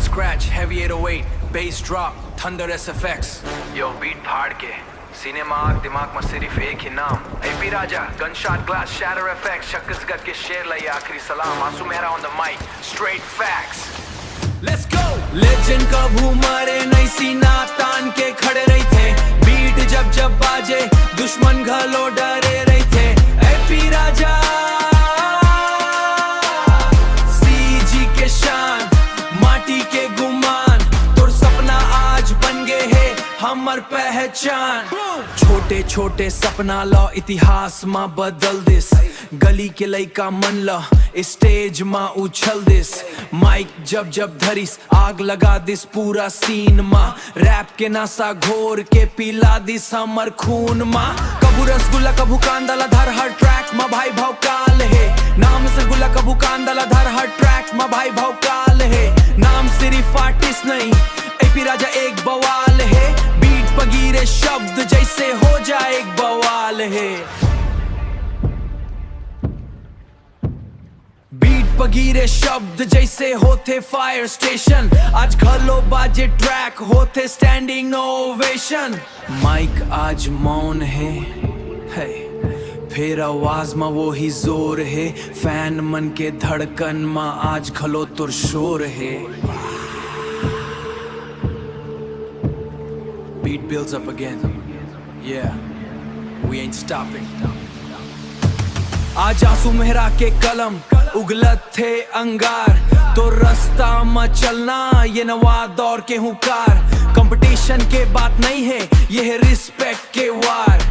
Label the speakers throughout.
Speaker 1: scratch, heavy 808, bass drop, thunder SFX. Yo beat फाड़ के सीने में आग, दिमाग में सिर्फ एक ही नाम, AP राजा, gunshot glass, shatter FX, Chhattisgarh के शेर लाइए आखिरी सलाम, आंसू Mehra on the mic, straight facts. Let's go. Legend कभू मरे नहीं, सीना तान के खड़े रही थे, बीट जब जब बाजे दुश्मन घलो डरे रही थे. AP राजा CG के शान, माटी के गुमान, तोर सपना आज बन गए है हमर पहचान. छोटे छोटे सपना ला इतिहास मा बदल दिस, गली के लइका मन ला स्टेज मा उछल दिस, माइक जब जब धरिस आग लगा दिस पूरा सीन मा, रैप के नशा घोर के पिला दिस हमर खून मा. कबू रसगुल्ला कबू कांदला धर हर ट्रैक मा भाई भाव काल है, नाम से गुल्ला कबू कांदला धर हर ट्रैक मा भाई भाव काल है. नाम सिर्फ आर्टिस्ट नहीं, AP राजा एक बवाल है, बीट पगीरे शब्द जैसे हो जाए एक बवाल है. बीट पगीरे शब्द जैसे होते फायर स्टेशन, आज घलो बाजे ट्रैक होते स्टैंडिंग ओवेशन. माइक आज मौन है, फिर आवाज में वो ही जोर है, फैन मन के धड़कन में आज घलो तुर शोर है. Beat builds up again, yeah, we ain't stopping. आज आंसू मेहरा के कलम उगलत थे अंगार, तो रास्ता में चलना ये नवा दौर के हुकार. कंपटीशन के बात नहीं है, ये है रिस्पेक्ट के वार.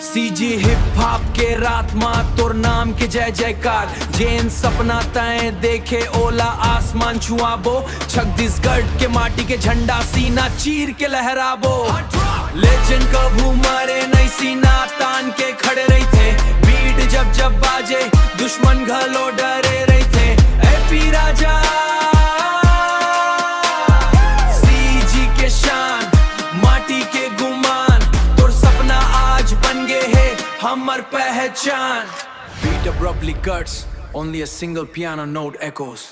Speaker 1: CG हिप हॉप के रात माँ तोर नाम के जय जयकार, जैन सपना तय देखे ओला आसमान छुआबो, छत्तीसगढ़ के माटी के झंडा सीना चीर के लहराबो. लेजेंड कभू मरे नहीं, सीना तान के खड़े रही थे, बीट जब जब बाजे दुश्मन घलो डरे रही थे. AP राजा CG के शान, माटी के गुमान, तोर सपना आज बन गए है हमर पहचान. Beat abruptly cuts, only a single piano note echoes.